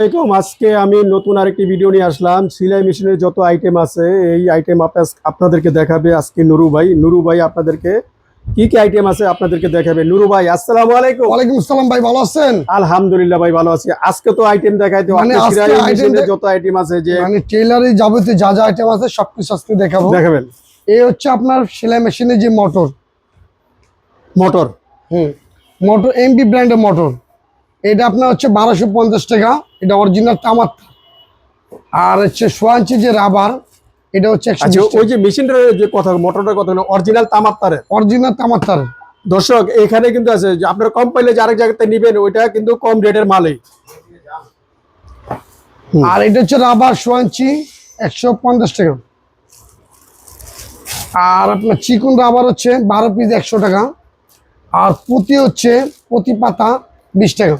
আজকে আমি নতুন আরেকটি ভিডিও নিয়ে আসলাম। সেলাই মেশিনের যত আইটেম আছে এই আইটেম আপনাদেরকে দেখাবে আজকে নুরু ভাই আপনাদেরকে কি কি আইটেম আছে আপনাদেরকে দেখাবে। নুরু ভাই, আসসালামু আলাইকুম। ওয়ালাইকুম আসসালাম ভাই, ভালো আছেন? আলহামদুলিল্লাহ ভাই, ভালো আছি। আজকে তো আইটেম দেখাইতে মানে আজকে মেশিনের যত আইটেম আছে যে মানে টেইলারে যাবতীয় যা যা আইটেম আছে সবকিছু আজকে দেখাবেন। এই হচ্ছে আপনার সেলাই মেশিনের যে মোটর মোটর এমবি ব্র্যান্ডের মোটর। এটা আপনার হচ্ছে 1250 টাকা, এটা অরিজিনাল তামার। আর হচ্ছে 1 ইঞ্চি যে রাবার, এটা হচ্ছে 120 ওই যে মেশিনটার যে কথা, মোটরটার কথা হলো অরিজিনাল তামার তারের। অরিজিনাল তামার তার। দর্শক, এখানে কিন্তু আছে যে আপনারা কম পাইলে যে আরেক জায়গাতে নিবেন, ওইটা কিন্তু কম রেটের মালই। আর এটা হচ্ছে রাবার 1 ইঞ্চি 150 টাকা। আর আপনার চিকন রাবার হচ্ছে 12 পিস 100 টাকা। আর পুঁতি হচ্ছে প্রতি পাতা 20 টাকা,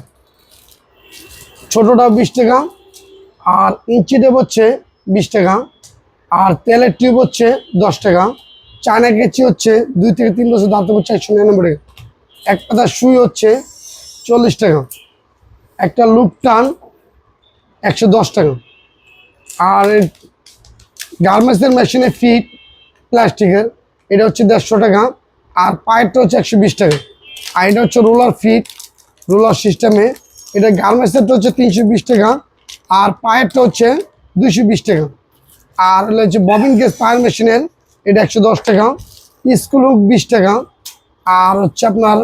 ছোটটা 20 টাকা। আর ইঞ্চি টেপ হচ্ছে 20 টাকা। আর তেলের টিউব হচ্ছে 10 টাকা। চায়না কেচি হচ্ছে 2 থেকে 3 বছর দাঁতে হচ্ছে 199 টাকা। এক পাতা সুই হচ্ছে 40 টাকা। একটা লুপ টান 110 টাকা। আর গার্মেন্টসের মেশিনে ফিট প্লাস্টিকের, এটা হচ্ছে 150 টাকা। আর পায়েরটা হচ্ছে 120 টাকা। আর এটা হচ্ছে রোলার ফিট, রোলার সিস্টেমে, এটা গার্মেন্টসেরটা হচ্ছে 320 টাকা। আর পায়েরটা হচ্ছে 220 টাকা। আর হচ্ছে ববিন গেজ পায়ের মেশিনের, এটা 110 টাকা। স্কুল হুক 20 টাকা। আর হচ্ছে আপনার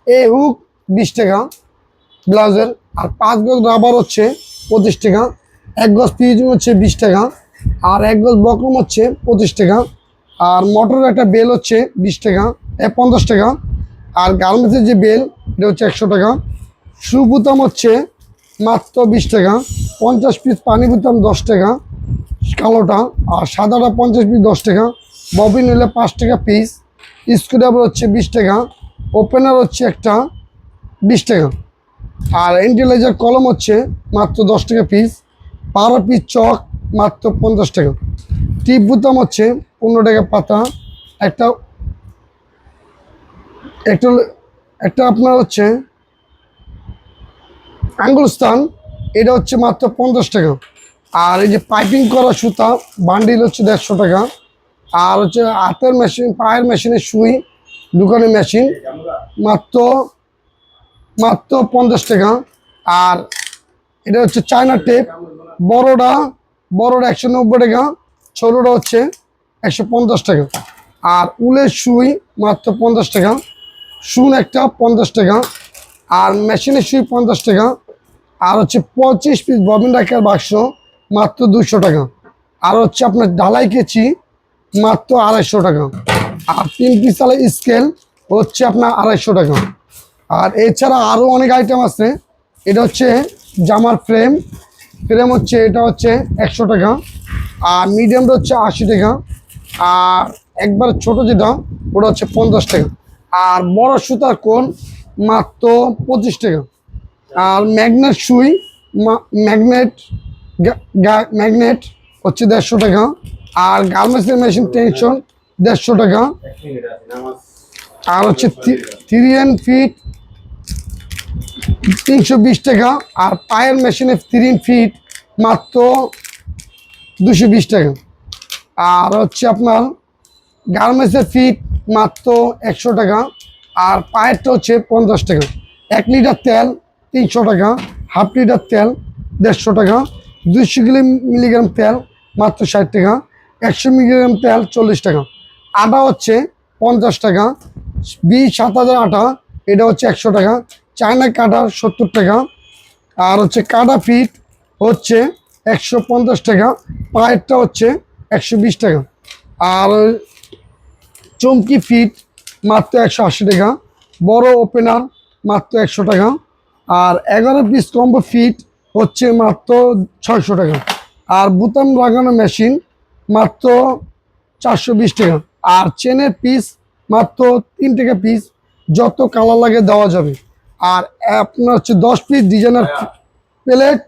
এ হুক 20 টাকা ব্লাউজের। আর 5 গজ রাবার হচ্ছে 25 টাকা। 1 গজ পিউজিং হচ্ছে 20 টাকা। আর 1 গজ বকরম হচ্ছে 25 টাকা। আর মোটরের একটা বেল হচ্ছে 20 টাকা, 50 টাকা। আর গার্মেন্টসের যে বেল, এটা হচ্ছে 100 টাকা। শু বুতাম হচ্ছে মাত্র 20 টাকা। 50 পিস পানি বুতাম 10 টাকা কালোটা। আর সাদাটা 50 পিস 10 টাকা। ববিন হলে 5 টাকা পিস। স্ক্রুড্রাইভার হচ্ছে 20 টাকা। ওপেনার হচ্ছে একটা 20 টাকা। আর এন্টিলাইজার কলম হচ্ছে মাত্র 10 টাকা পিস। 12 পিস চক মাত্র 50 টাকা। টিপ বুতাম হচ্ছে 15 টাকা পাতা। একটা একটা একটা আপনার হচ্ছে আঙ্গুলস্থান, এটা হচ্ছে মাত্র 50 টাকা। আর এই যে পাইপিং করা সুতা বান্ডিল হচ্ছে 150 টাকা। আর হচ্ছে হাতের মেশিন, পায়ের মেশিনের সুই দোকানের মেশিন মাত্র 50 টাকা। আর এটা হচ্ছে চায়না টেপ, বড়টা 190 টাকা, ছোটটা হচ্ছে 150 টাকা। আর উলের সুই মাত্র 50 টাকা। শুন একটা 50 টাকা। আর মেশিনের সুই 50 টাকা। আর হচ্ছে 25 পিস ববিন রাখার বাক্স মাত্র 200 টাকা। আর হচ্ছে আপনার ঢালাই কেচি মাত্র 250 টাকা। আর 3 পিস স্কেল হচ্ছে আপনার 250 টাকা। আর এছাড়া আরও অনেক আইটেম আছে। এটা হচ্ছে জামার ফ্রেম হচ্ছে, এটা হচ্ছে 100 টাকা। আর মিডিয়ামটা হচ্ছে 80 টাকা। আর একবার ছোট যেটা, ওটা হচ্ছে 50 টাকা। আর বড় সুতার কোণ মাত্র 25 টাকা। আর ম্যাগনেট সুই, ম্যাগনেট হচ্ছে 150 টাকা। আর গার্মেন্টসের মেশিন টেনশন 150 টাকা। আর হচ্ছে 3 ফিট 320 টাকা। আর পায়ের মেশিনে 3 ফিট মাত্র 220 টাকা। আর হচ্ছে আপনার গার্মেন্টসের ফিট মাত্র 100 টাকা। আর পায়েরটা হচ্ছে 50 টাকা। 1 লিটার তেল 300 টাকা। হাফ লিটার তেল 150 টাকা। 200 মিলিগ্রাম তেল মাত্র 60 টাকা। 100 মিলিগ্রাম তেল 40 টাকা। আটা হচ্ছে 50 টাকা। 7000 আটা, এটা হচ্ছে 100 টাকা। চায়না কাটা 70 টাকা। আর হচ্ছে কাটা ফিট হচ্ছে 150 টাকা। পায়েরটা হচ্ছে 120 টাকা। আর চমকি ফিট মাত্র 180 টাকা। বড় ওপেনার মাত্র 100 টাকা। আর 11 পিস কম্বো ফিট হচ্ছে মাত্র 600 টাকা। আর বুতাম লাগানো মেশিন মাত্র 420 টাকা। আর চেনের পিস মাত্র 3 টাকা পিস, যত কালার লাগে দেওয়া যাবে। আর আপনার হচ্ছে 10 piece designer plate,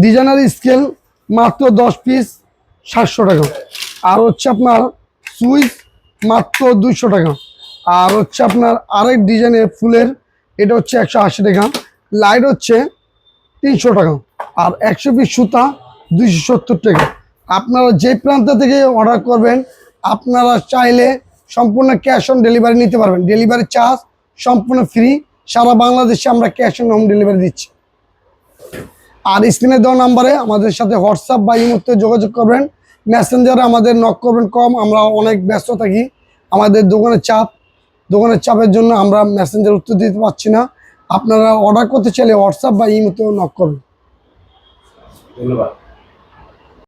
designer scale মাত্র 10 পিস 700 টাকা। আর হচ্ছে আপনার সুইচ মাত্র 200 টাকা। আর হচ্ছে আপনার আরেক ডিজাইনের ফুলের এটা হচ্ছে 180 টাকা। লাইট হচ্ছে 300 টাকা। আর 100 পিস সুতা 270 টাকা। আপনারা যে প্রান্ত থেকে অর্ডার করবেন, আপনারা চাইলে সম্পূর্ণ ক্যাশ অন ডেলিভারি নিতে পারবেন। ডেলিভারি চার্জ সম্পূর্ণ ফ্রি। সারা বাংলাদেশে আমরা ক্যাশ অন হোম ডেলিভারি দিচ্ছি। আর স্ক্রিনে দেওয়া নাম্বারে আমাদের সাথে হোয়াটসঅ্যাপ বা ইমোতে যোগাযোগ করবেন। মেসেঞ্জারে আমাদের নক করবেন কম, আমরা অনেক ব্যস্ত থাকি। আমাদের দোকানের চাপের জন্য আমরা মেসেঞ্জার উত্তর দিতে পারছি না। আপনারা অর্ডার করতে চাইলে হোয়াটসঅ্যাপ বা ইমোতেও নক করবেন। ধন্যবাদ।